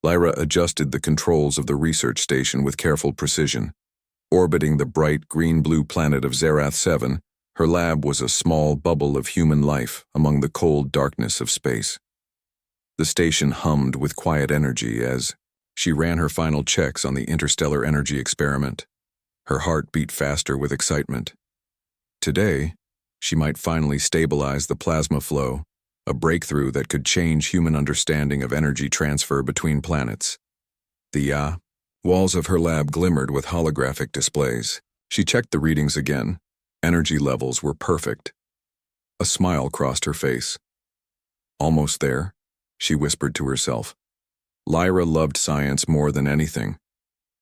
Lyra adjusted the controls of the research station with careful precision. Orbiting the bright green-blue planet of Zerath 7, her lab was a small bubble of human life among the cold darkness of space. The station hummed with quiet energy as she ran her final checks on the interstellar energy experiment. Her heart beat faster with excitement. Today, she might finally stabilize the plasma flow, a breakthrough that could change human understanding of energy transfer between planets. The walls of her lab glimmered with holographic displays. She checked the readings again. Energy levels were perfect. A smile crossed her face. Almost there, she whispered to herself. Lyra loved science more than anything.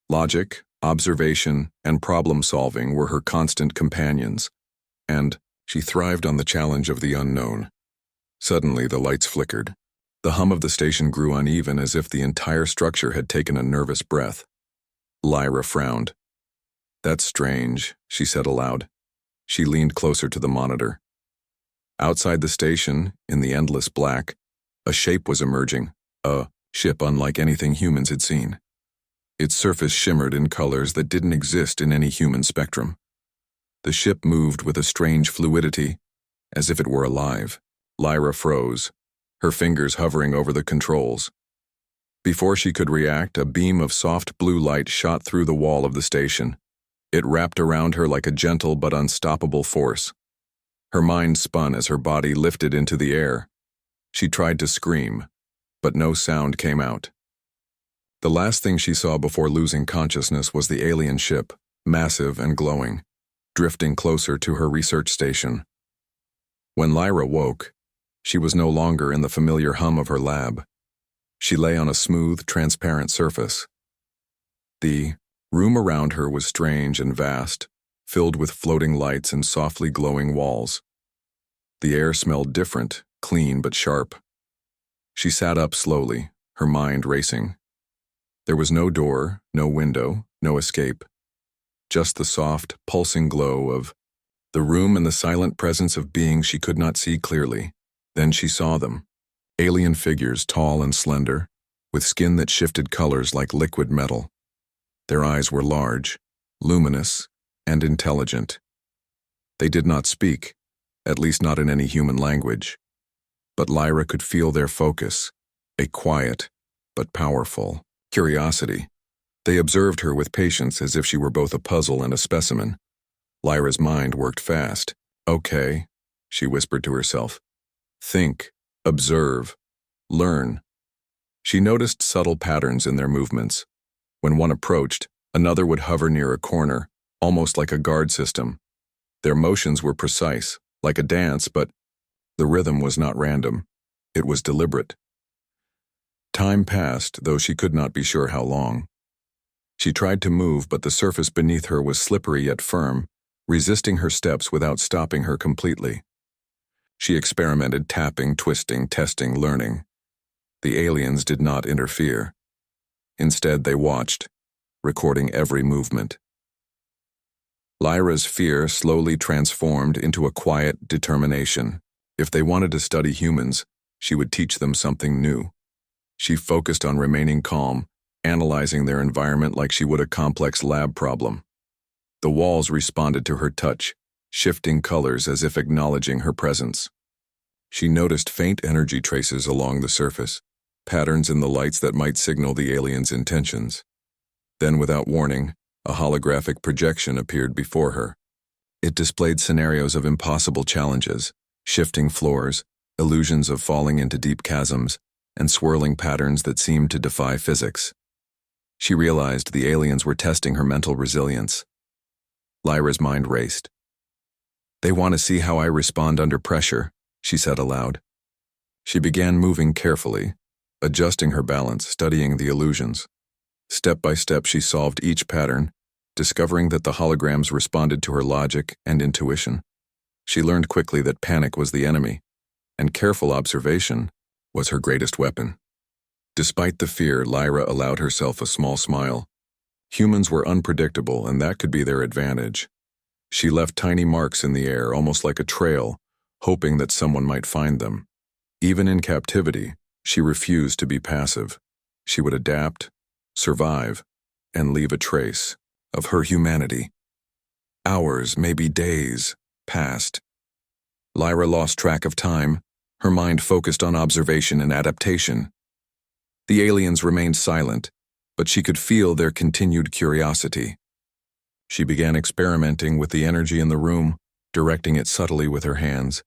Logic, observation, and problem-solving were her constant companions, and she thrived on the challenge of the unknown. Suddenly, the lights flickered. The hum of the station grew uneven as if the entire structure had taken a nervous breath. Lyra frowned. "That's strange," she said aloud. She leaned closer to the monitor. Outside the station, in the endless black, a shape was emerging, a ship unlike anything humans had seen. Its surface shimmered in colors that didn't exist in any human spectrum. The ship moved with a strange fluidity, as if it were alive. Lyra froze, her fingers hovering over the controls. Before she could react, a beam of soft blue light shot through the wall of the station. It wrapped around her like a gentle but unstoppable force. Her mind spun as her body lifted into the air. She tried to scream, but no sound came out. The last thing she saw before losing consciousness was the alien ship, massive and glowing, drifting closer to her research station. When Lyra woke, she was no longer in the familiar hum of her lab. She lay on a smooth, transparent surface. The room around her was strange and vast, filled with floating lights and softly glowing walls. The air smelled different, clean but sharp. She sat up slowly, her mind racing. There was no door, no window, no escape. Just the soft, pulsing glow of the room and the silent presence of beings she could not see clearly. Then she saw them. Alien figures, tall and slender, with skin that shifted colors like liquid metal. Their eyes were large, luminous, and intelligent. They did not speak, at least not in any human language. But Lyra could feel their focus, a quiet but powerful curiosity. They observed her with patience as if she were both a puzzle and a specimen. Lyra's mind worked fast. "Okay," she whispered to herself. "Think, observe, learn." She noticed subtle patterns in their movements. When one approached, another would hover near a corner, almost like a guard system. Their motions were precise, like a dance, but the rhythm was not random. It was deliberate. Time passed, though she could not be sure how long. She tried to move, but the surface beneath her was slippery yet firm, resisting her steps without stopping her completely. She experimented tapping, twisting, testing, learning. The aliens did not interfere. Instead, they watched, recording every movement. Lyra's fear slowly transformed into a quiet determination. If they wanted to study humans, she would teach them something new. She focused on remaining calm, analyzing their environment like she would a complex lab problem. The walls responded to her touch, shifting colors as if acknowledging her presence. She noticed faint energy traces along the surface, patterns in the lights that might signal the aliens' intentions. Then, without warning, a holographic projection appeared before her. It displayed scenarios of impossible challenges, shifting floors, illusions of falling into deep chasms, and swirling patterns that seemed to defy physics. She realized the aliens were testing her mental resilience. Lyra's mind raced. "They want to see how I respond under pressure," she said aloud. She began moving carefully, adjusting her balance, studying the illusions. Step by step, she solved each pattern, discovering that the holograms responded to her logic and intuition. She learned quickly that panic was the enemy, and careful observation was her greatest weapon. Despite the fear, Lyra allowed herself a small smile. Humans were unpredictable, and that could be their advantage. She left tiny marks in the air, almost like a trail, hoping that someone might find them. Even in captivity, she refused to be passive. she would adapt, survive, and leave a trace of her humanity. Hours, maybe days, passed. Lyra lost track of time, her mind focused on observation and adaptation. The aliens remained silent, but she could feel their continued curiosity. She began experimenting with the energy in the room, directing it subtly with her hands.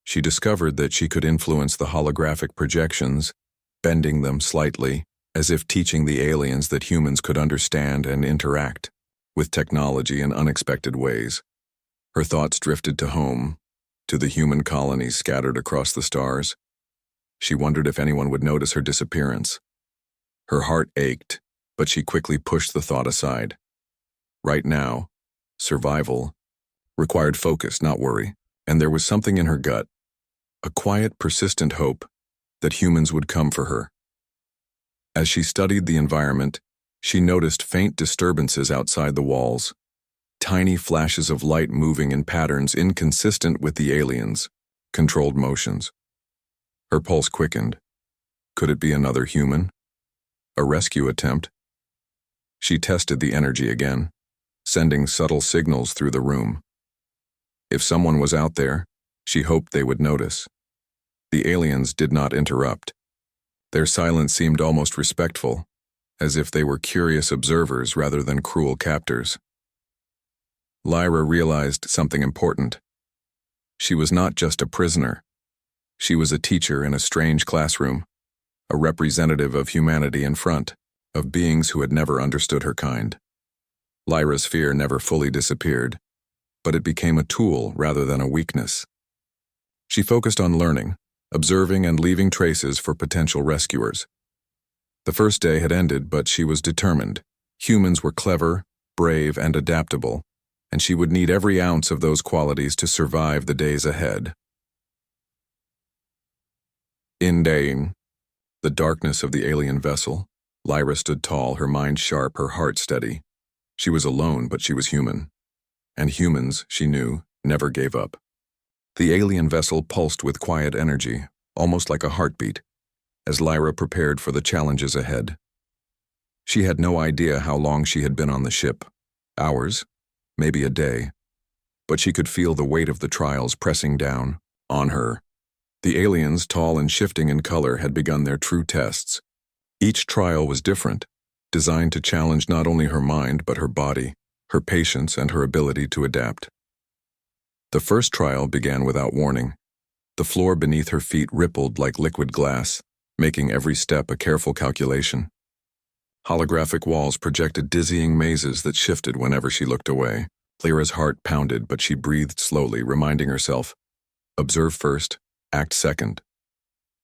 She discovered that she could influence the holographic projections, bending them slightly, as if teaching the aliens that humans could understand and interact with technology in unexpected ways. Her thoughts drifted to home, to the human colonies scattered across the stars. She wondered if anyone would notice her disappearance. Her heart ached, but she quickly pushed the thought aside. Right now, survival required focus, not worry, and there was something in her gut, a quiet, persistent hope that humans would come for her. As she studied the environment, she noticed faint disturbances outside the walls, tiny flashes of light moving in patterns inconsistent with the aliens' controlled motions. Her pulse quickened. Could it be another human? A rescue attempt? She tested the energy again, sending subtle signals through the room. If someone was out there, she hoped they would notice. The aliens did not interrupt. Their silence seemed almost respectful, as if they were curious observers rather than cruel captors. Lyra realized something important. She was not just a prisoner. She was a teacher in a strange classroom, a representative of humanity in front of beings who had never understood her kind. Lyra's fear never fully disappeared, but it became a tool rather than a weakness. She focused on learning, observing, and leaving traces for potential rescuers. The first day had ended, but she was determined. Humans were clever, brave, and adaptable, and she would need every ounce of those qualities to survive the days ahead. In the darkness of the alien vessel, Lyra stood tall, her mind sharp, her heart steady. She was alone, but she was human. And humans, she knew, never gave up. The alien vessel pulsed with quiet energy, almost like a heartbeat, as Lyra prepared for the challenges ahead. She had no idea how long she had been on the ship. Hours, maybe a day. But she could feel the weight of the trials pressing down on her. The aliens, tall and shifting in color, had begun their true tests. Each trial was different, designed to challenge not only her mind but her body, her patience, and her ability to adapt. The first trial began without warning. The floor beneath her feet rippled like liquid glass, making every step a careful calculation. Holographic walls projected dizzying mazes that shifted whenever she looked away. Lyra's heart pounded, but she breathed slowly, reminding herself, observe first, act second.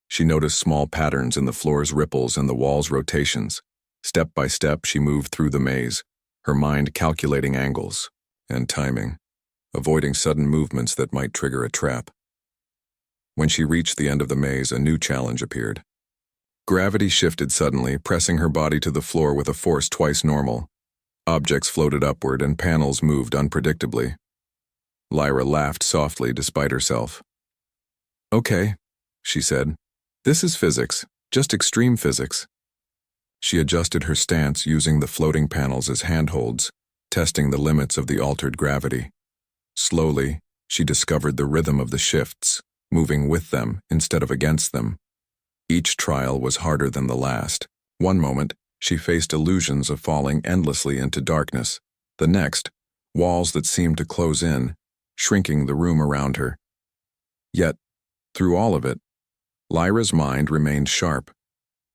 She noticed small patterns in the floor's ripples and the wall's rotations. Step by step, she moved through the maze, her mind calculating angles and timing, avoiding sudden movements that might trigger a trap. When she reached the end of the maze, a new challenge appeared. Gravity shifted suddenly, pressing her body to the floor with a force twice normal. Objects floated upward and panels moved unpredictably. Lyra laughed softly despite herself. Okay, she said. This is physics, just extreme physics. She adjusted her stance using the floating panels as handholds, testing the limits of the altered gravity. Slowly, she discovered the rhythm of the shifts, moving with them instead of against them. Each trial was harder than the last. One moment, she faced illusions of falling endlessly into darkness. The next, walls that seemed to close in, shrinking the room around her. Yet, through all of it, Lyra's mind remained sharp.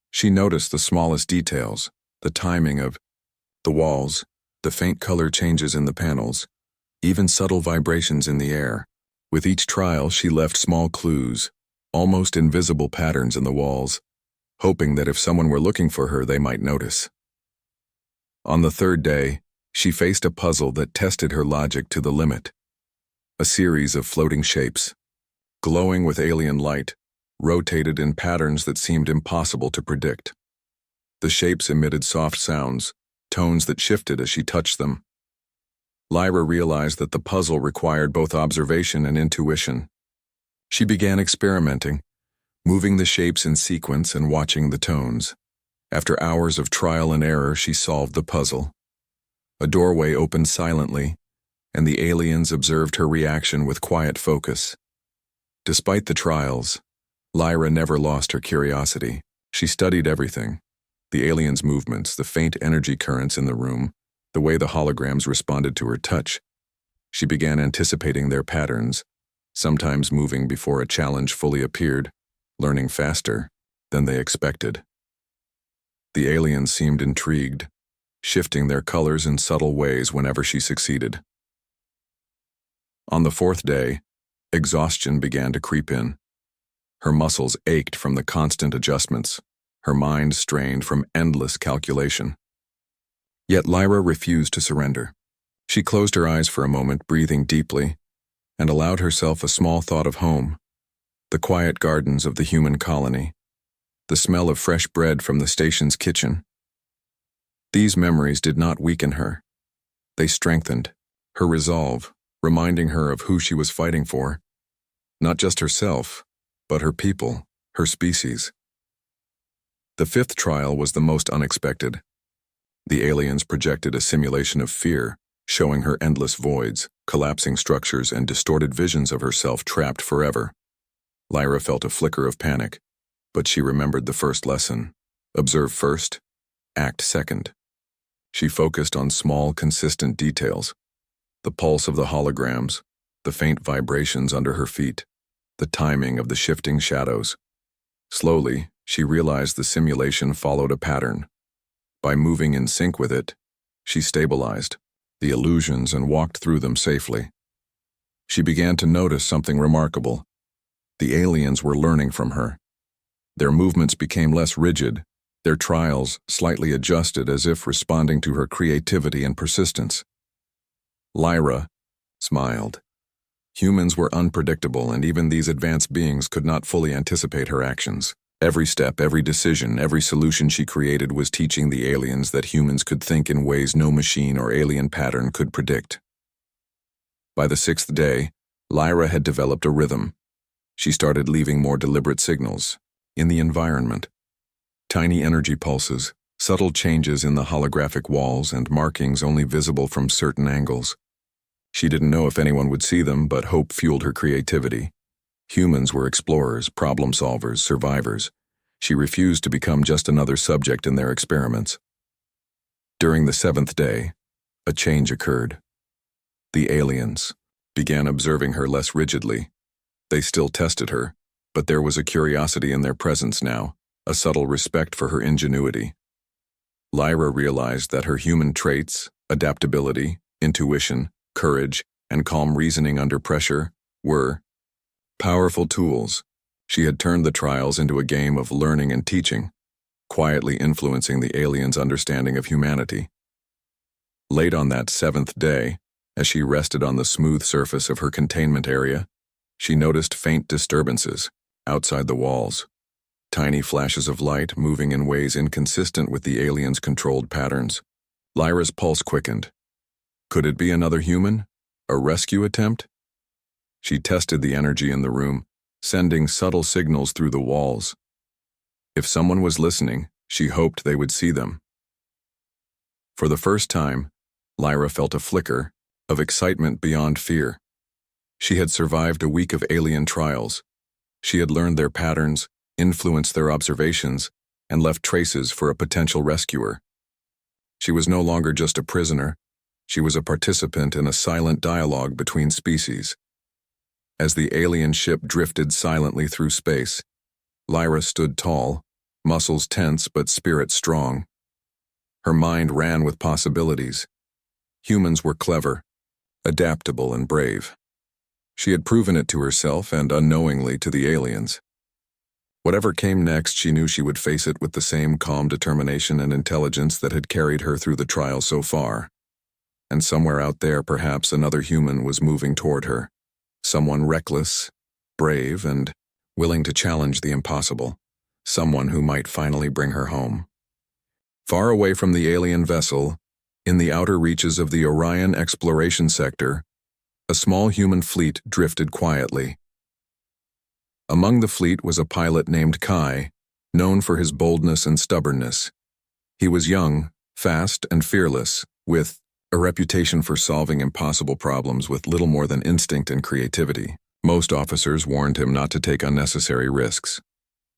She noticed the smallest details, the timing of the walls, the faint color changes in the panels, even subtle vibrations in the air. With each trial, she left small clues, almost invisible patterns in the walls, hoping that if someone were looking for her, they might notice. On the third day, she faced a puzzle that tested her logic to the limit. A series of floating shapes, glowing with alien light, rotated in patterns that seemed impossible to predict. The shapes emitted soft sounds, tones that shifted as she touched them. Lyra realized that the puzzle required both observation and intuition. She began experimenting, moving the shapes in sequence and watching the tones. After hours of trial and error, she solved the puzzle. A doorway opened silently, and the aliens observed her reaction with quiet focus. Despite the trials, Lyra never lost her curiosity. She studied everything: the aliens' movements, the faint energy currents in the room, the way the holograms responded to her touch. She began anticipating their patterns, sometimes moving before a challenge fully appeared, learning faster than they expected. The aliens seemed intrigued, shifting their colors in subtle ways whenever she succeeded. On the fourth day, exhaustion began to creep in. Her muscles ached from the constant adjustments, her mind strained from endless calculation. Yet Lyra refused to surrender. She closed her eyes for a moment, breathing deeply, and allowed herself a small thought of home, the quiet gardens of the human colony, the smell of fresh bread from the station's kitchen. These memories did not weaken her. They strengthened her resolve, reminding her of who she was fighting for. Not just herself, but her people, her species. The fifth trial was the most unexpected. The aliens projected a simulation of fear, showing her endless voids, collapsing structures, and distorted visions of herself trapped forever. Lyra felt a flicker of panic, but she remembered the first lesson: observe first, act second. She focused on small, consistent details: the pulse of the holograms, the faint vibrations under her feet, the timing of the shifting shadows. Slowly, she realized the simulation followed a pattern. By moving in sync with it, she stabilized the illusions and walked through them safely. She began to notice something remarkable. The aliens were learning from her. Their movements became less rigid, their trials slightly adjusted, as if responding to her creativity and persistence. Lyra smiled. Humans were unpredictable, and even these advanced beings could not fully anticipate her actions. Every step, every decision, every solution she created was teaching the aliens that humans could think in ways no machine or alien pattern could predict. By the sixth day, Lyra had developed a rhythm. She started leaving more deliberate signals in the environment. Tiny energy pulses, subtle changes in the holographic walls, and markings only visible from certain angles. She didn't know if anyone would see them, but hope fueled her creativity. Humans were explorers, problem solvers, survivors. She refused to become just another subject in their experiments. During the seventh day, a change occurred. The aliens began observing her less rigidly. They still tested her, but there was a curiosity in their presence now, a subtle respect for her ingenuity. Lyra realized that her human traits, adaptability, intuition, courage, and calm reasoning under pressure, were powerful tools. She had turned the trials into a game of learning and teaching, quietly influencing the aliens' understanding of humanity. Late on that seventh day, as she rested on the smooth surface of her containment area, she noticed faint disturbances outside the walls, tiny flashes of light moving in ways inconsistent with the aliens' controlled patterns. Lyra's pulse quickened. Could it be another human? A rescue attempt? She tested the energy in the room, sending subtle signals through the walls. If someone was listening, she hoped they would see them. For the first time, Lyra felt a flicker of excitement beyond fear. She had survived a week of alien trials. She had learned their patterns, influenced their observations, and left traces for a potential rescuer. She was no longer just a prisoner. She was a participant in a silent dialogue between species. As the alien ship drifted silently through space, Lyra stood tall, muscles tense but spirit strong. Her mind ran with possibilities. Humans were clever, adaptable, and brave. She had proven it to herself and unknowingly to the aliens. Whatever came next, she knew she would face it with the same calm determination and intelligence that had carried her through the trial so far. And somewhere out there, perhaps another human was moving toward her. Someone reckless, brave, and willing to challenge the impossible. Someone who might finally bring her home. Far away from the alien vessel, in the outer reaches of the Orion exploration sector, a small human fleet drifted quietly. Among the fleet was a pilot named Kai, known for his boldness and stubbornness. He was young, fast, and fearless, with a reputation for solving impossible problems with little more than instinct and creativity. Most officers warned him not to take unnecessary risks,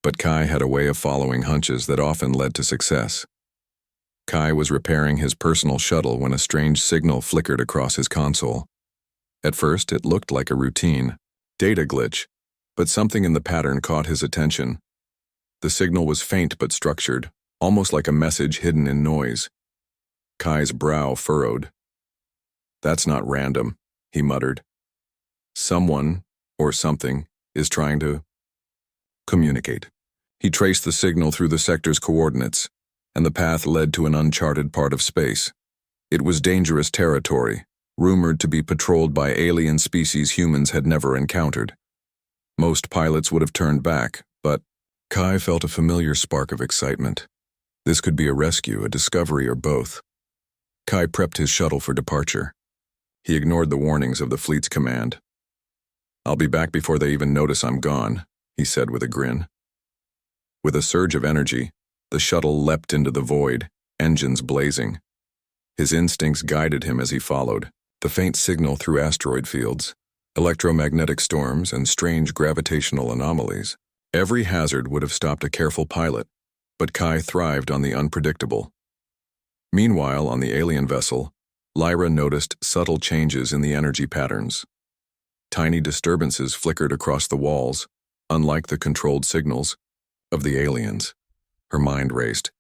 but Kai had a way of following hunches that often led to success. Kai was repairing his personal shuttle when a strange signal flickered across his console. At first, it looked like a routine data glitch, but something in the pattern caught his attention. The signal was faint but structured, almost like a message hidden in noise. Kai's brow furrowed. "That's not random," he muttered. "Someone, or something, is trying to communicate." He traced the signal through the sector's coordinates, and the path led to an uncharted part of space. It was dangerous territory, rumored to be patrolled by alien species humans had never encountered. Most pilots would have turned back, but Kai felt a familiar spark of excitement. This could be a rescue, a discovery, or both. Kai prepped his shuttle for departure. He ignored the warnings of the fleet's command. "I'll be back before they even notice I'm gone," he said with a grin. With a surge of energy, the shuttle leapt into the void, engines blazing. His instincts guided him as he followed. The faint signal through asteroid fields, electromagnetic storms, and strange gravitational anomalies. Every hazard would have stopped a careful pilot, but Kai thrived on the unpredictable. Meanwhile, on the alien vessel, Lyra noticed subtle changes in the energy patterns. Tiny disturbances flickered across the walls, unlike the controlled signals of the aliens. Her mind raced.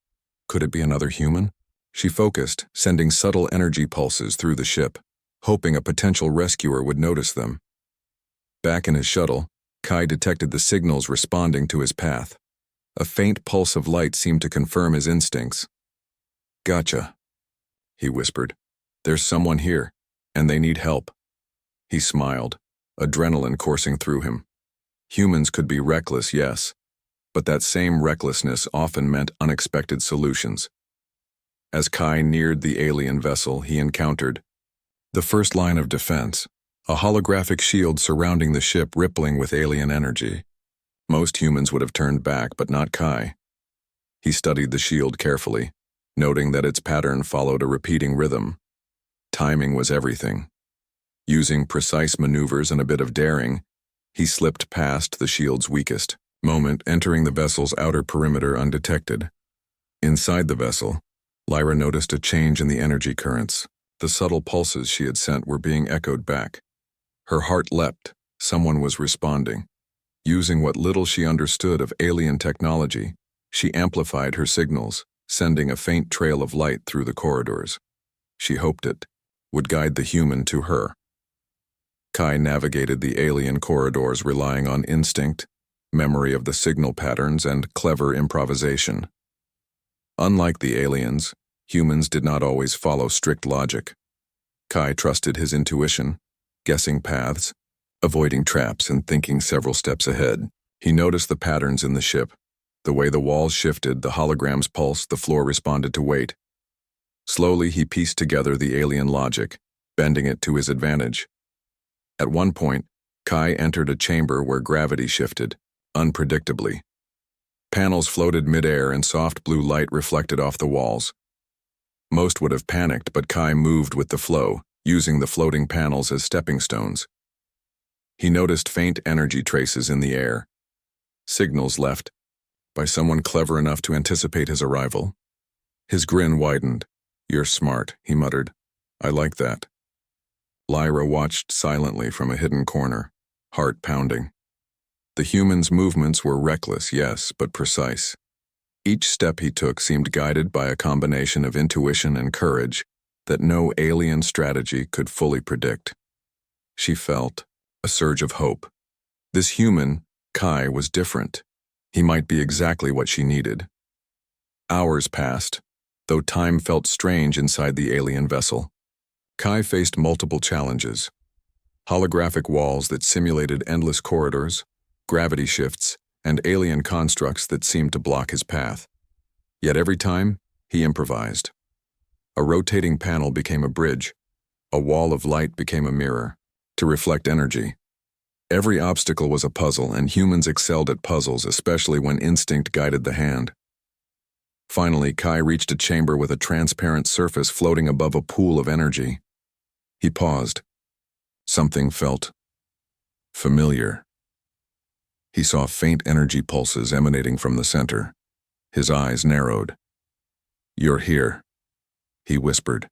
Could it be another human? She focused, sending subtle energy pulses through the ship, hoping a potential rescuer would notice them. Back in his shuttle, Kai detected the signals responding to his path. A faint pulse of light seemed to confirm his instincts. "Gotcha," he whispered. "There's someone here, and they need help." He smiled, adrenaline coursing through him. Humans could be reckless, yes, but that same recklessness often meant unexpected solutions. As Kai neared the alien vessel, he encountered the first line of defense, a holographic shield surrounding the ship rippling with alien energy. Most humans would have turned back, but not Kai. He studied the shield carefully, noting that its pattern followed a repeating rhythm. Timing was everything. Using precise maneuvers and a bit of daring, he slipped past the shield's weakest moment, entering the vessel's outer perimeter undetected. Inside the vessel, Lyra noticed a change in the energy currents. The subtle pulses she had sent were being echoed back. Her heart leapt. Someone was responding. Using what little she understood of alien technology, she amplified her signals, sending a faint trail of light through the corridors. She hoped it would guide the human to her. Kai navigated the alien corridors, relying on instinct, memory of the signal patterns, and clever improvisation. Unlike the aliens, humans did not always follow strict logic. Kai trusted his intuition, guessing paths, avoiding traps, and thinking several steps ahead. He noticed the patterns in the ship. The way the walls shifted, the holograms pulsed, the floor responded to weight. Slowly, he pieced together the alien logic, bending it to his advantage. At one point, Kai entered a chamber where gravity shifted, unpredictably. Panels floated mid-air and soft blue light reflected off the walls. Most would have panicked, but Kai moved with the flow, using the floating panels as stepping stones. He noticed faint energy traces in the air. Signals left by someone clever enough to anticipate his arrival. His grin widened. "You're smart," he muttered. "I like that." Lyra watched silently from a hidden corner, heart pounding. The human's movements were reckless, yes, but precise. Each step he took seemed guided by a combination of intuition and courage that no alien strategy could fully predict. She felt a surge of hope. This human, Kai, was different. He might be exactly what she needed. Hours passed, though time felt strange inside the alien vessel. Kai faced multiple challenges: holographic walls that simulated endless corridors, gravity shifts, and alien constructs that seemed to block his path. Yet every time, he improvised. A rotating panel became a bridge. A wall of light became a mirror to reflect energy. Every obstacle was a puzzle, and humans excelled at puzzles, especially when instinct guided the hand. Finally, Kai reached a chamber with a transparent surface floating above a pool of energy. He paused. Something felt familiar. He saw faint energy pulses emanating from the center. His eyes narrowed. "You're here," he whispered.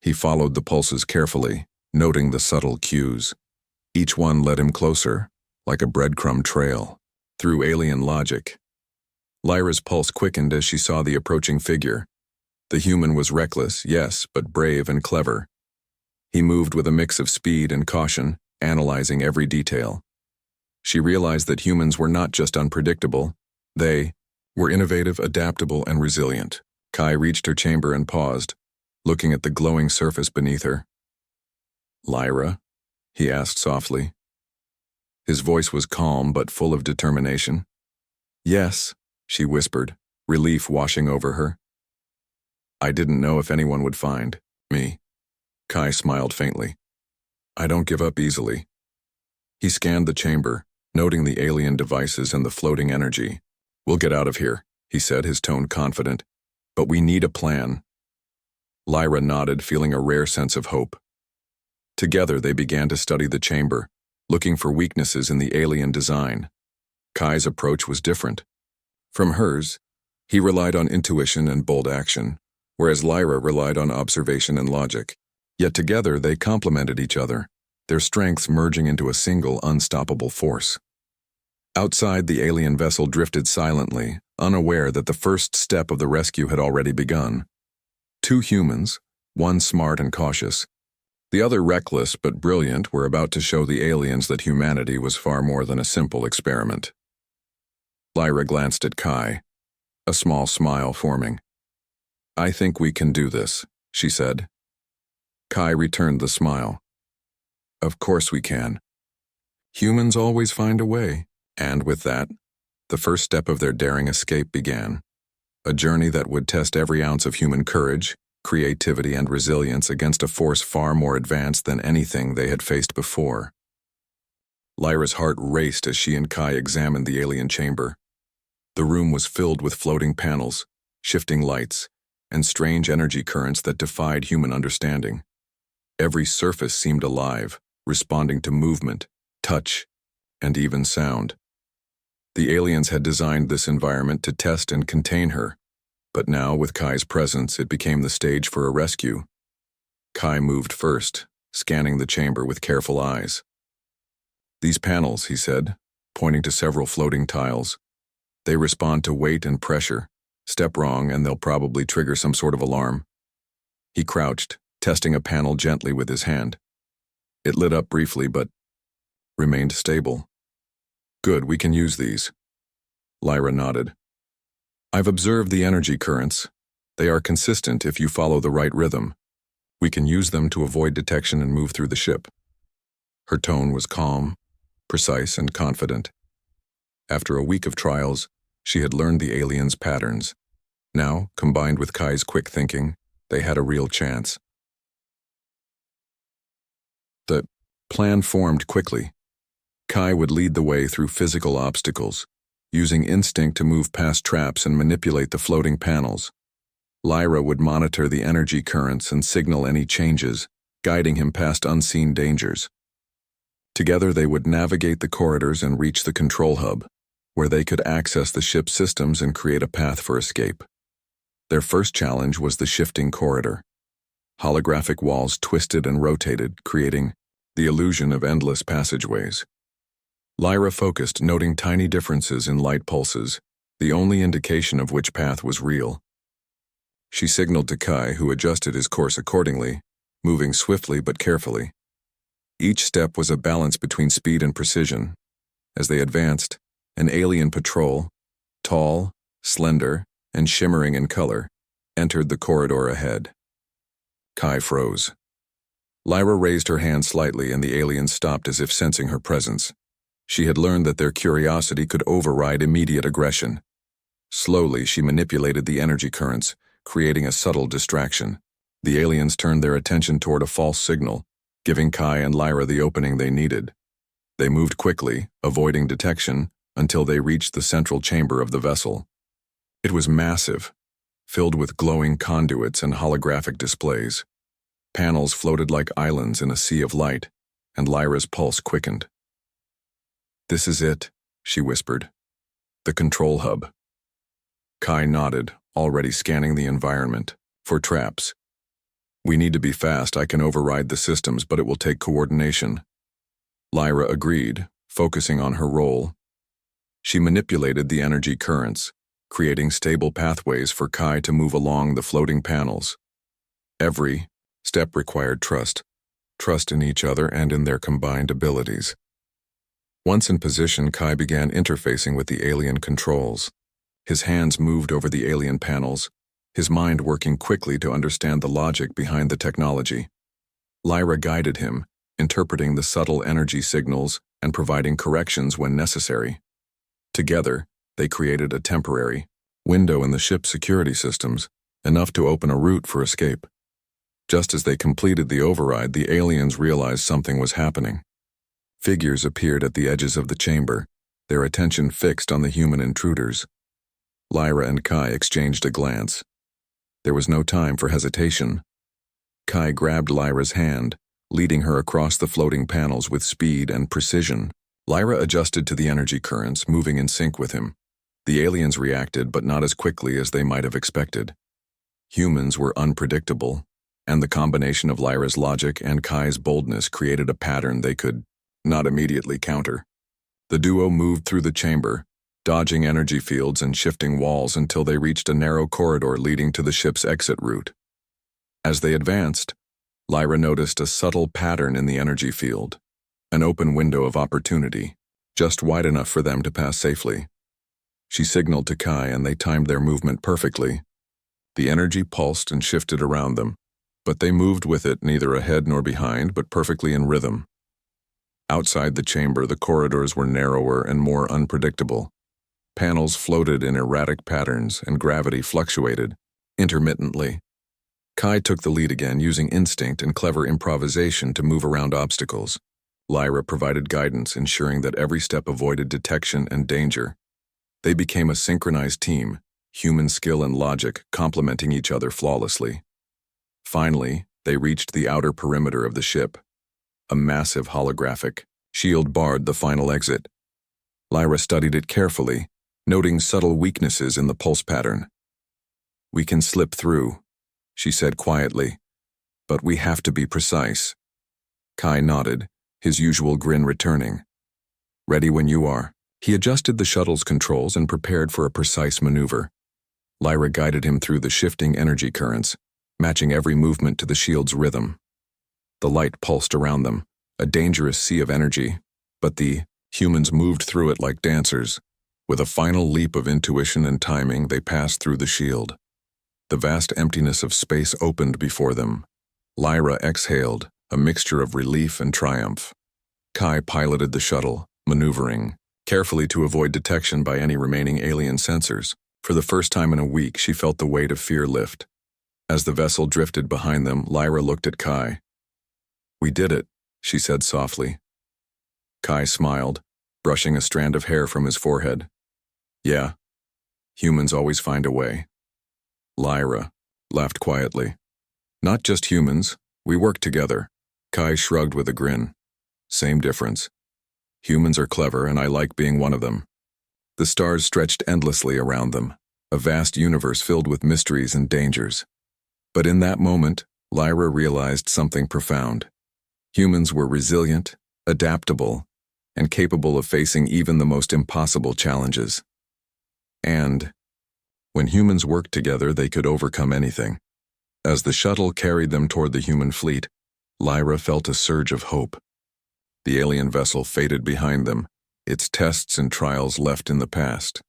He followed the pulses carefully, noting the subtle cues. Each one led him closer, like a breadcrumb trail, through alien logic. Lyra's pulse quickened as she saw the approaching figure. The human was reckless, yes, but brave and clever. He moved with a mix of speed and caution, analyzing every detail. She realized that humans were not just unpredictable. They were innovative, adaptable, and resilient. Kai reached her chamber and paused, looking at the glowing surface beneath her. "Lyra?" he asked softly. His voice was calm but full of determination. "Yes," she whispered, relief washing over her. "I didn't know if anyone would find me." Kai smiled faintly. "I don't give up easily." He scanned the chamber, noting the alien devices and the floating energy. "We'll get out of here," he said, his tone confident. "But we need a plan." Lyra nodded, feeling a rare sense of hope. Together they began to study the chamber, looking for weaknesses in the alien design. Kai's approach was different. From hers, he relied on intuition and bold action, whereas Lyra relied on observation and logic. Yet together they complemented each other, their strengths merging into a single, unstoppable force. Outside, the alien vessel drifted silently, unaware that the first step of the rescue had already begun. Two humans, one smart and cautious, the other reckless but brilliant, were about to show the aliens that humanity was far more than a simple experiment. Lyra glanced at Kai, a small smile forming. "I think we can do this," she said. Kai returned the smile. "Of course we can. Humans always find a way." And with that, the first step of their daring escape began. A journey that would test every ounce of human courage, creativity, and resilience against a force far more advanced than anything they had faced before. Lyra's heart raced as she and Kai examined the alien chamber. The room was filled with floating panels, shifting lights, and strange energy currents that defied human understanding. Every surface seemed alive, responding to movement, touch, and even sound. The aliens had designed this environment to test and contain her, but now, with Kai's presence, it became the stage for a rescue. Kai moved first, scanning the chamber with careful eyes. "These panels," he said, pointing to several floating tiles. "They respond to weight and pressure. Step wrong and they'll probably trigger some sort of alarm." He crouched, testing a panel gently with his hand. It lit up briefly but remained stable. "Good, we can use these." Lyra nodded. "I've observed the energy currents. They are consistent if you follow the right rhythm. We can use them to avoid detection and move through the ship." Her tone was calm, precise, and confident. After a week of trials, she had learned the aliens' patterns. Now, combined with Kai's quick thinking, they had a real chance. The plan formed quickly. Kai would lead the way through physical obstacles, using instinct to move past traps and manipulate the floating panels. Lyra would monitor the energy currents and signal any changes, guiding him past unseen dangers. Together they would navigate the corridors and reach the control hub, where they could access the ship's systems and create a path for escape. Their first challenge was the shifting corridor. Holographic walls twisted and rotated, creating the illusion of endless passageways. Lyra focused, noting tiny differences in light pulses, the only indication of which path was real. She signaled to Kai, who adjusted his course accordingly, moving swiftly but carefully. Each step was a balance between speed and precision. As they advanced, an alien patrol, tall, slender, and shimmering in color, entered the corridor ahead. Kai froze. Lyra raised her hand slightly and the aliens stopped as if sensing her presence. She had learned that their curiosity could override immediate aggression. Slowly, she manipulated the energy currents, creating a subtle distraction. The aliens turned their attention toward a false signal, giving Kai and Lyra the opening they needed. They moved quickly, avoiding detection, until they reached the central chamber of the vessel. It was massive, filled with glowing conduits and holographic displays. Panels floated like islands in a sea of light, and Lyra's pulse quickened. "This is it," she whispered. "The control hub." Kai nodded, already scanning the environment for traps. "We need to be fast. I can override the systems, but it will take coordination." Lyra agreed, focusing on her role. She manipulated the energy currents, creating stable pathways for Kai to move along the floating panels. Every step required trust in each other and in their combined abilities. Once in position, Kai began interfacing with the alien controls. His hands moved over the alien panels, his mind working quickly to understand the logic behind the technology. Lyra guided him, interpreting the subtle energy signals and providing corrections when necessary. Together, they created a temporary window in the ship's security systems, enough to open a route for escape. Just as they completed the override, the aliens realized something was happening. Figures appeared at the edges of the chamber, their attention fixed on the human intruders. Lyra and Kai exchanged a glance. There was no time for hesitation. Kai grabbed Lyra's hand, leading her across the floating panels with speed and precision. Lyra adjusted to the energy currents, moving in sync with him. The aliens reacted, but not as quickly as they might have expected. Humans were unpredictable, and the combination of Lyra's logic and Kai's boldness created a pattern they could not immediately counter. The duo moved through the chamber, dodging energy fields and shifting walls until they reached a narrow corridor leading to the ship's exit route. As they advanced, Lyra noticed a subtle pattern in the energy field, an open window of opportunity, just wide enough for them to pass safely. She signaled to Kai and they timed their movement perfectly. The energy pulsed and shifted around them, but they moved with it, neither ahead nor behind, but perfectly in rhythm. Outside the chamber, the corridors were narrower and more unpredictable. Panels floated in erratic patterns and gravity fluctuated intermittently. Kai took the lead again, using instinct and clever improvisation to move around obstacles. Lyra provided guidance, ensuring that every step avoided detection and danger. They became a synchronized team, human skill and logic complementing each other flawlessly. Finally, they reached the outer perimeter of the ship. A massive holographic shield barred the final exit. Lyra studied it carefully, noting subtle weaknesses in the pulse pattern. "We can slip through," she said quietly, "but we have to be precise." Kai nodded, his usual grin returning. "Ready when you are." He adjusted the shuttle's controls and prepared for a precise maneuver. Lyra guided him through the shifting energy currents, matching every movement to the shield's rhythm. The light pulsed around them, a dangerous sea of energy, but the humans moved through it like dancers. With a final leap of intuition and timing, they passed through the shield. The vast emptiness of space opened before them. Lyra exhaled, a mixture of relief and triumph. Kai piloted the shuttle, maneuvering carefully to avoid detection by any remaining alien sensors. For the first time in a week, she felt the weight of fear lift. As the vessel drifted behind them, Lyra looked at Kai. "We did it," she said softly. Kai smiled, brushing a strand of hair from his forehead. "Yeah, humans always find a way." Lyra laughed quietly. "Not just humans, we work together." Kai shrugged with a grin. "Same difference. Humans are clever, and I like being one of them." The stars stretched endlessly around them, a vast universe filled with mysteries and dangers. But in that moment, Lyra realized something profound. Humans were resilient, adaptable, and capable of facing even the most impossible challenges. And when humans worked together, they could overcome anything. As the shuttle carried them toward the human fleet, Lyra felt a surge of hope. The alien vessel faded behind them, its tests and trials left in the past.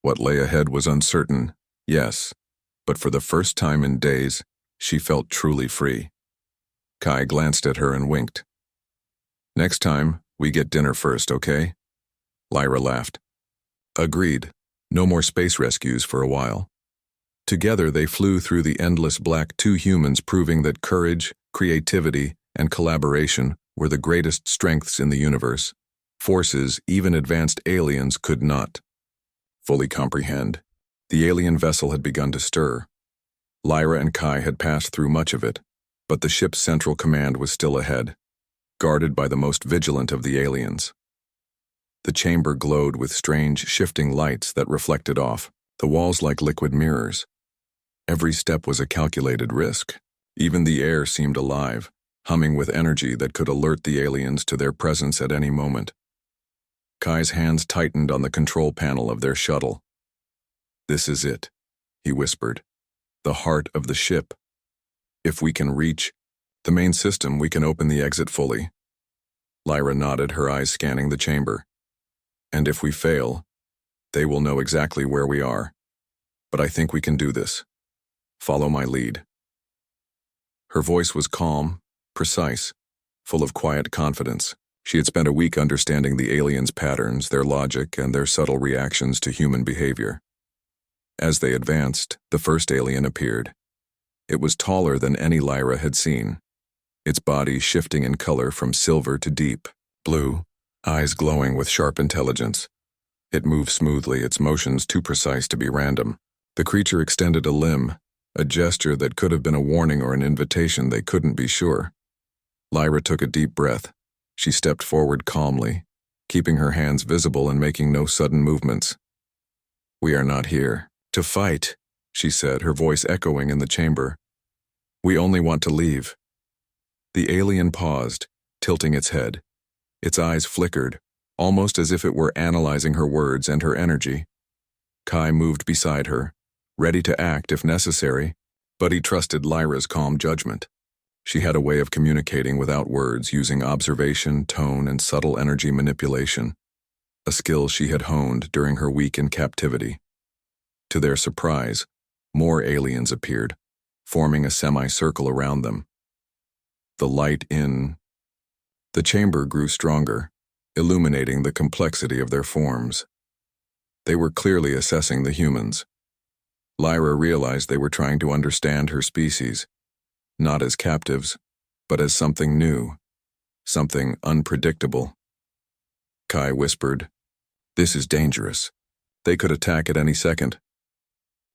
What lay ahead was uncertain, yes, but for the first time in days, she felt truly free. Kai glanced at her and winked. "Next time, we get dinner first, okay?" Lyra laughed. "Agreed. No more space rescues for a while." Together they flew through the endless black, two humans proving that courage, creativity, and collaboration were the greatest strengths in the universe, forces even advanced aliens could not fully comprehend. The alien vessel had begun to stir. Lyra and Kai had passed through much of it, but the ship's central command was still ahead, guarded by the most vigilant of the aliens. The chamber glowed with strange, shifting lights that reflected off, the walls like liquid mirrors. Every step was a calculated risk. Even the air seemed alive, humming with energy that could alert the aliens to their presence at any moment. Kai's hands tightened on the control panel of their shuttle. "This is it," he whispered. "The heart of the ship. If we can reach the main system, we can open the exit fully." Lyra nodded, her eyes scanning the chamber. "And if we fail, they will know exactly where we are. But I think we can do this. Follow my lead." Her voice was calm, precise, full of quiet confidence. She had spent a week understanding the aliens' patterns, their logic, and their subtle reactions to human behavior. As they advanced, the first alien appeared. It was taller than any Lyra had seen, its body shifting in color from silver to deep blue, eyes glowing with sharp intelligence. It moved smoothly, its motions too precise to be random. The creature extended a limb, a gesture that could have been a warning or an invitation, they couldn't be sure. Lyra took a deep breath. She stepped forward calmly, keeping her hands visible and making no sudden movements. "We are not here to fight," she said, her voice echoing in the chamber. "We only want to leave." The alien paused, tilting its head. Its eyes flickered, almost as if it were analyzing her words and her energy. Kai moved beside her, ready to act if necessary, but he trusted Lyra's calm judgment. She had a way of communicating without words, using observation, tone, and subtle energy manipulation, a skill she had honed during her week in captivity. To their surprise, more aliens appeared, forming a semicircle around them. The light in the chamber grew stronger, illuminating the complexity of their forms. They were clearly assessing the humans. Lyra realized they were trying to understand her species, not as captives, but as something new, something unpredictable. Kai whispered, "This is dangerous. They could attack at any second."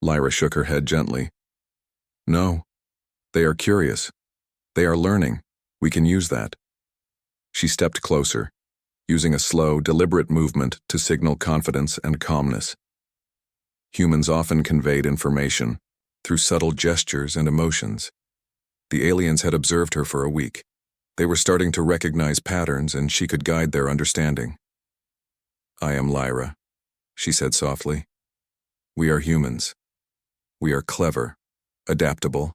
Lyra shook her head gently. "No, they are curious. They are learning. We can use that." She stepped closer, using a slow, deliberate movement to signal confidence and calmness. Humans often conveyed information through subtle gestures and emotions. The aliens had observed her for a week. They were starting to recognize patterns, and she could guide their understanding. "I am Lyra," she said softly. "We are humans. We are clever, adaptable,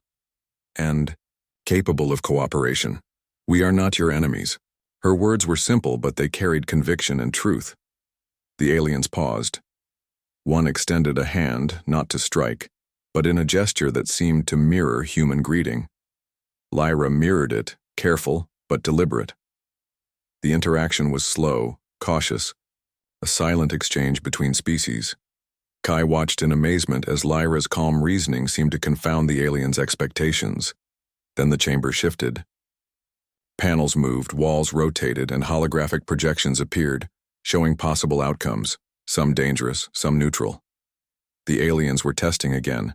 and capable of cooperation. We are not your enemies." Her words were simple, but they carried conviction and truth. The aliens paused. One extended a hand, not to strike, but in a gesture that seemed to mirror human greeting. Lyra mirrored it, careful but deliberate. The interaction was slow, cautious, a silent exchange between species. Kai watched in amazement as Lyra's calm reasoning seemed to confound the aliens' expectations. Then the chamber shifted. Panels moved, walls rotated, and holographic projections appeared, showing possible outcomes, some dangerous, some neutral. The aliens were testing again,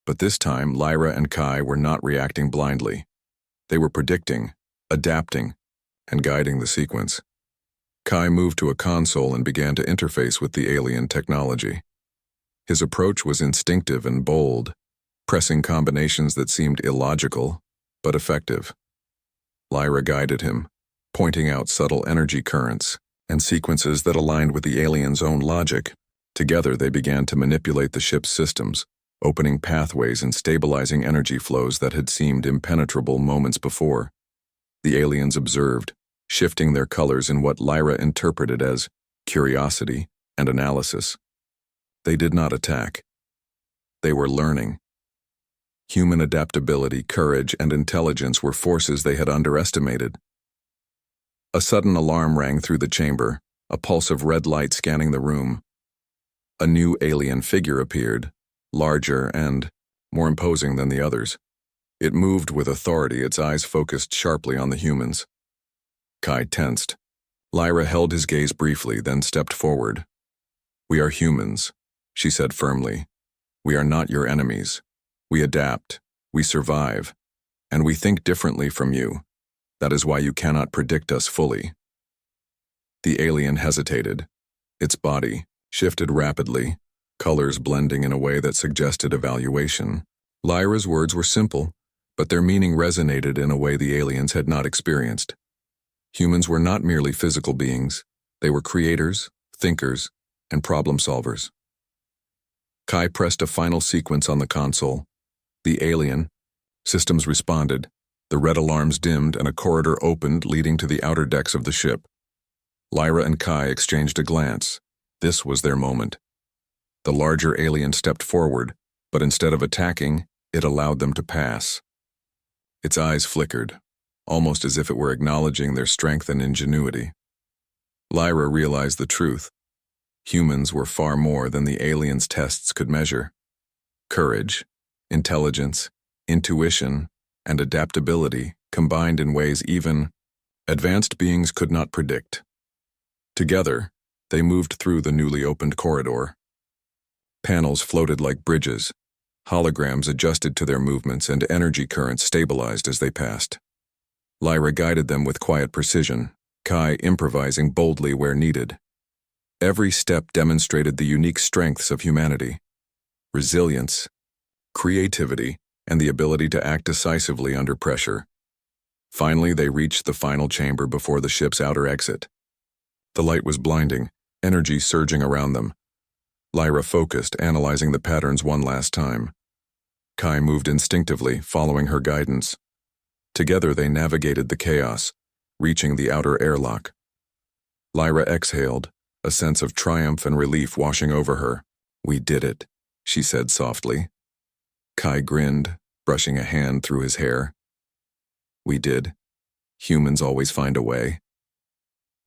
but this time Lyra and Kai were not reacting blindly. They were predicting, adapting, and guiding the sequence. Kai moved to a console and began to interface with the alien technology. His approach was instinctive and bold, pressing combinations that seemed illogical, but effective. Lyra guided him, pointing out subtle energy currents and sequences that aligned with the aliens' own logic. Together they began to manipulate the ship's systems, opening pathways and stabilizing energy flows that had seemed impenetrable moments before. The aliens observed, shifting their colors in what Lyra interpreted as curiosity and analysis. They did not attack. They were learning. Human adaptability, courage, and intelligence were forces they had underestimated. A sudden alarm rang through the chamber, a pulse of red light scanning the room. A new alien figure appeared, larger and more imposing than the others. It moved with authority, its eyes focused sharply on the humans. Kai tensed. Lyra held his gaze briefly, then stepped forward. "We are humans," she said firmly. We are not your enemies. We adapt, we survive, and we think differently from you. That is why you cannot predict us fully." The alien hesitated. Its body shifted rapidly, colors blending in a way that suggested evaluation. Lyra's words were simple, but their meaning resonated in a way the aliens had not experienced. Humans were not merely physical beings. They were creators, thinkers, and problem solvers. Kai pressed a final sequence on the console. The alien. Systems responded. The red alarms dimmed and a corridor opened leading to the outer decks of the ship. Lyra and Kai exchanged a glance. This was their moment. The larger alien stepped forward, but instead of attacking, it allowed them to pass. Its eyes flickered, almost as if it were acknowledging their strength and ingenuity. Lyra realized the truth. Humans were far more than the aliens' tests could measure. Courage, intelligence, intuition, and adaptability combined in ways even advanced beings could not predict. Together, they moved through the newly opened corridor. Panels floated like bridges. Holograms adjusted to their movements and energy currents stabilized as they passed. Lyra guided them with quiet precision, Kai improvising boldly where needed. Every step demonstrated the unique strengths of humanity: resilience, creativity, and the ability to act decisively under pressure. Finally, they reached the final chamber before the ship's outer exit. The light was blinding, energy surging around them. Lyra focused, analyzing the patterns one last time. Kai moved instinctively, following her guidance. Together they navigated the chaos, reaching the outer airlock. Lyra exhaled, a sense of triumph and relief washing over her. "We did it," she said softly. Kai grinned, brushing a hand through his hair. "We did. Humans always find a way."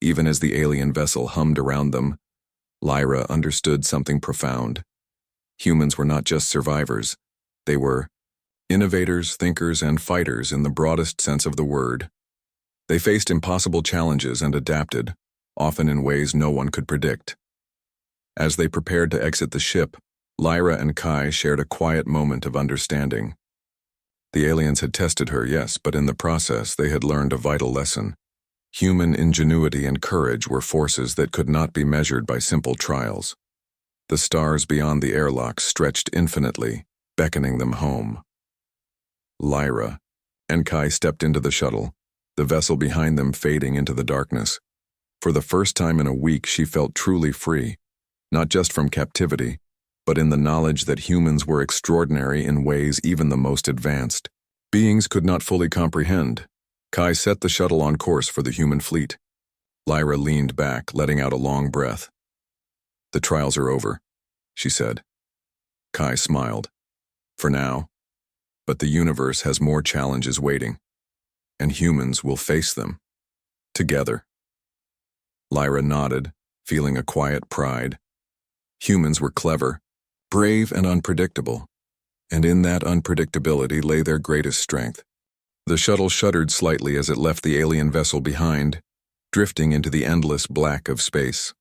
Even as the alien vessel hummed around them, Lyra understood something profound. Humans were not just survivors. They were innovators, thinkers, and fighters in the broadest sense of the word. They faced impossible challenges and adapted, often in ways no one could predict. As they prepared to exit the ship, Lyra and Kai shared a quiet moment of understanding. The aliens had tested her, yes, but in the process they had learned a vital lesson. Human ingenuity and courage were forces that could not be measured by simple trials. The stars beyond the airlock stretched infinitely, beckoning them home. Lyra and Kai stepped into the shuttle, the vessel behind them fading into the darkness. For the first time in a week, she felt truly free, not just from captivity, but in the knowledge that humans were extraordinary in ways even the most advanced beings could not fully comprehend. Kai set the shuttle on course for the human fleet. Lyra leaned back, letting out a long breath. "The trials are over," she said. Kai smiled. "For now. But the universe has more challenges waiting, and humans will face them. Together." Lyra nodded, feeling a quiet pride. Humans were clever, brave, and unpredictable, and in that unpredictability lay their greatest strength. The shuttle shuddered slightly as it left the alien vessel behind, drifting into the endless black of space.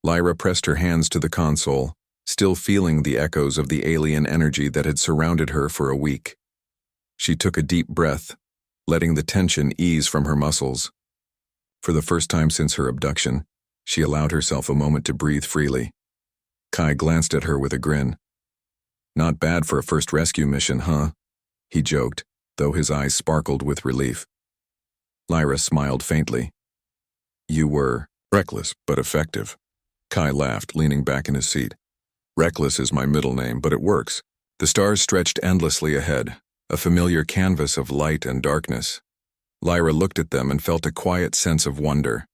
Lyra pressed her hands to the console, still feeling the echoes of the alien energy that had surrounded her for a week. She took a deep breath, letting the tension ease from her muscles. For the first time since her abduction, she allowed herself a moment to breathe freely. Kai glanced at her with a grin. "Not bad for a first rescue mission, huh?" he joked, though his eyes sparkled with relief. Lyra smiled faintly. "You were reckless but effective." Kai laughed, leaning back in his seat. "Reckless is my middle name, but it works." The stars stretched endlessly ahead, a familiar canvas of light and darkness. Lyra looked at them and felt a quiet sense of wonder.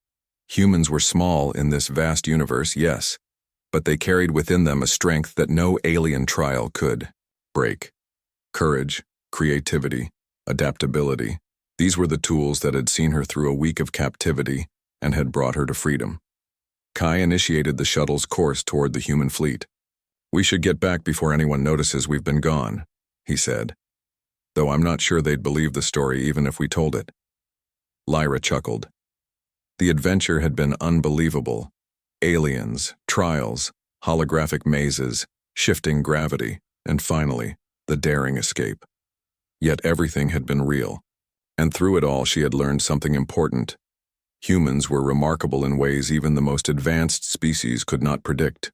Humans were small in this vast universe, yes, but they carried within them a strength that no alien trial could break. Courage, creativity, adaptability. These were the tools that had seen her through a week of captivity and had brought her to freedom. Kai initiated the shuttle's course toward the human fleet. "We should get back before anyone notices we've been gone," he said, though I'm not sure they'd believe the story even if we told it. Lyra chuckled. The adventure had been unbelievable. Aliens, trials, holographic mazes, shifting gravity, and finally, the daring escape. Yet everything had been real, and through it all she had learned something important. Humans were remarkable in ways even the most advanced species could not predict.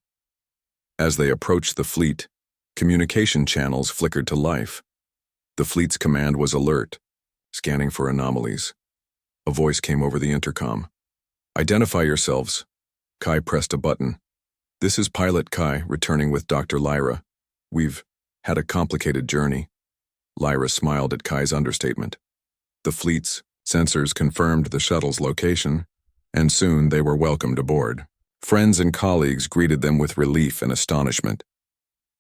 As they approached the fleet, communication channels flickered to life. The fleet's command was alert, scanning for anomalies. A voice came over the intercom. "Identify yourselves." Kai pressed a button. "This is Pilot Kai, returning with Dr. Lyra. We've had a complicated journey." Lyra smiled at Kai's understatement. The fleet's sensors confirmed the shuttle's location, and soon they were welcomed aboard. Friends and colleagues greeted them with relief and astonishment.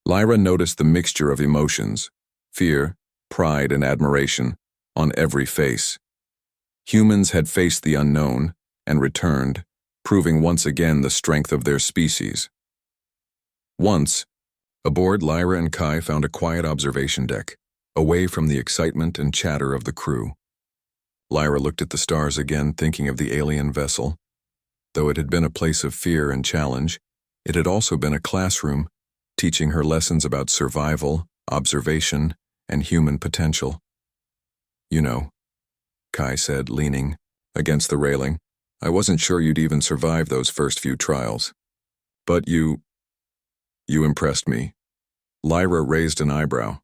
Lyra noticed the mixture of emotions, fear, pride, and admiration, on every face. Humans had faced the unknown and returned, proving once again the strength of their species. Once, aboard, Lyra and Kai found a quiet observation deck, away from the excitement and chatter of the crew. Lyra looked at the stars again, thinking of the alien vessel. Though it had been a place of fear and challenge, it had also been a classroom, teaching her lessons about survival, observation, and human potential. "You know," Kai said, leaning against the railing, "I wasn't sure you'd even survive those first few trials. But you impressed me." Lyra raised an eyebrow.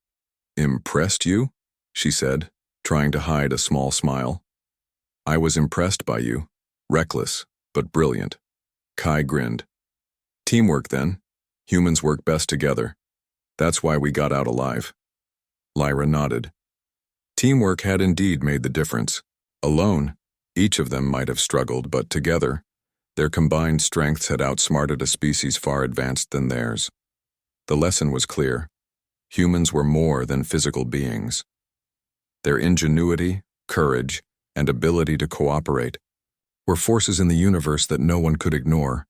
"Impressed you?" she said, trying to hide a small smile. "I was impressed by you. Reckless, but brilliant." Kai grinned. "Teamwork, then. Humans work best together. That's why we got out alive." Lyra nodded. Teamwork had indeed made the difference. Alone, each of them might have struggled, but together, their combined strengths had outsmarted a species far advanced than theirs. The lesson was clear. Humans were more than physical beings. Their ingenuity, courage, and ability to cooperate were forces in the universe that no one could ignore.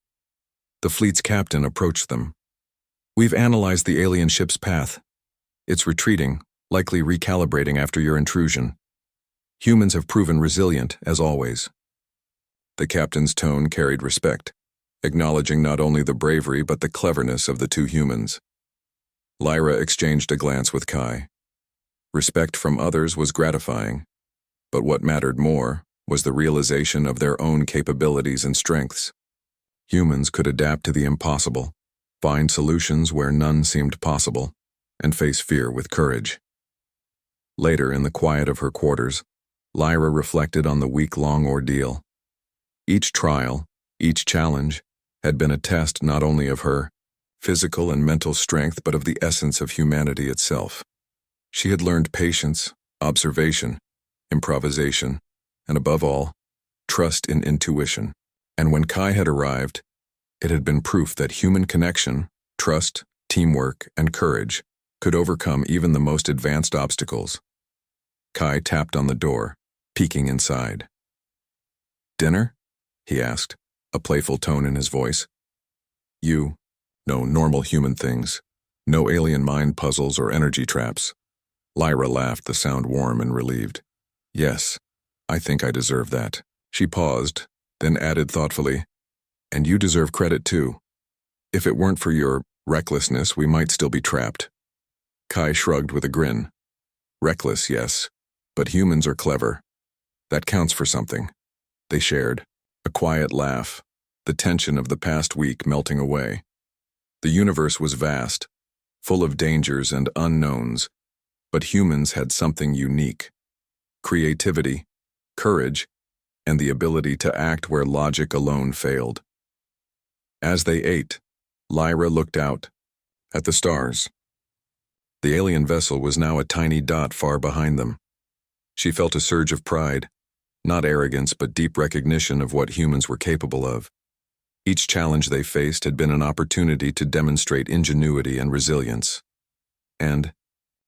The fleet's captain approached them. "We've analyzed the alien ship's path. It's retreating, likely recalibrating after your intrusion. Humans have proven resilient, as always." The captain's tone carried respect, acknowledging not only the bravery but the cleverness of the two humans. Lyra exchanged a glance with Kai. Respect from others was gratifying, but what mattered more was the realization of their own capabilities and strengths. Humans could adapt to the impossible, find solutions where none seemed possible, and face fear with courage. Later, in the quiet of her quarters, Lyra reflected on the week-long ordeal. Each trial, each challenge, had been a test not only of her physical and mental strength but of the essence of humanity itself. She had learned patience, observation, improvisation, and above all, trust in intuition. And when Kai had arrived, it had been proof that human connection, trust, teamwork, and courage could overcome even the most advanced obstacles. Kai tapped on the door, peeking inside. "Dinner?" he asked, a playful tone in his voice. No normal human things. No alien mind puzzles or energy traps." Lyra laughed, the sound warm and relieved. "Yes, I think I deserve that." She paused, then added thoughtfully, "And you deserve credit too. If it weren't for your recklessness, we might still be trapped." Kai shrugged with a grin. "Reckless, yes, but humans are clever. That counts for something." They shared a quiet laugh, the tension of the past week melting away. The universe was vast, full of dangers and unknowns, but humans had something unique: creativity, courage, and the ability to act where logic alone failed. As they ate, Lyra looked out at the stars. The alien vessel was now a tiny dot far behind them. She felt a surge of pride, not arrogance but deep recognition of what humans were capable of. Each challenge they faced had been an opportunity to demonstrate ingenuity and resilience. And,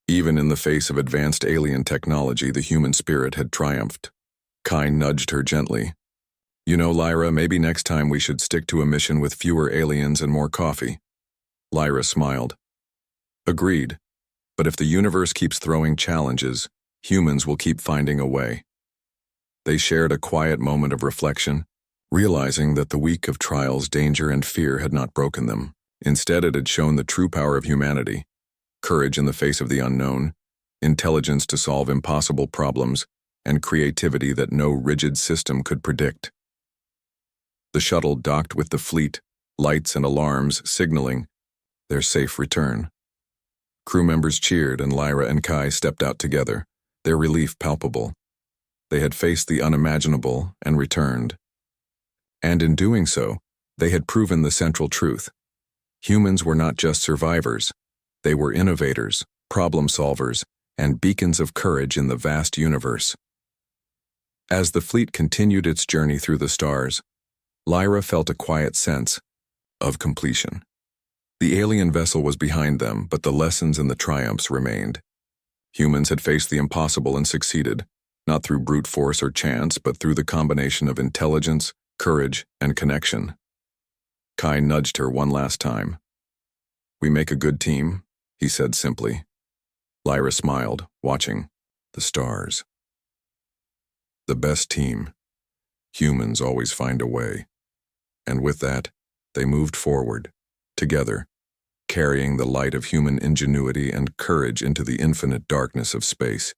even in the face of advanced alien technology, the human spirit had triumphed. Kai nudged her gently. "You know, Lyra, maybe next time we should stick to a mission with fewer aliens and more coffee." Lyra smiled. "Agreed. But if the universe keeps throwing challenges, humans will keep finding a way." They shared a quiet moment of reflection, realizing that the week of trials, danger, and fear had not broken them. Instead, it had shown the true power of humanity: courage in the face of the unknown, intelligence to solve impossible problems, and creativity that no rigid system could predict. The shuttle docked with the fleet, lights and alarms signaling their safe return. Crew members cheered and Lyra and Kai stepped out together, their relief palpable. They had faced the unimaginable and returned. And in doing so, they had proven the central truth. Humans were not just survivors. They were innovators, problem solvers, and beacons of courage in the vast universe. As the fleet continued its journey through the stars, Lyra felt a quiet sense of completion. The alien vessel was behind them, but the lessons and the triumphs remained. Humans had faced the impossible and succeeded, not through brute force or chance, but through the combination of intelligence, courage, and connection. Kai nudged her one last time. "We make a good team," he said simply. Lyra smiled, watching the stars. The best team. Humans always find a way. And with that, they moved forward, together, carrying the light of human ingenuity and courage into the infinite darkness of space.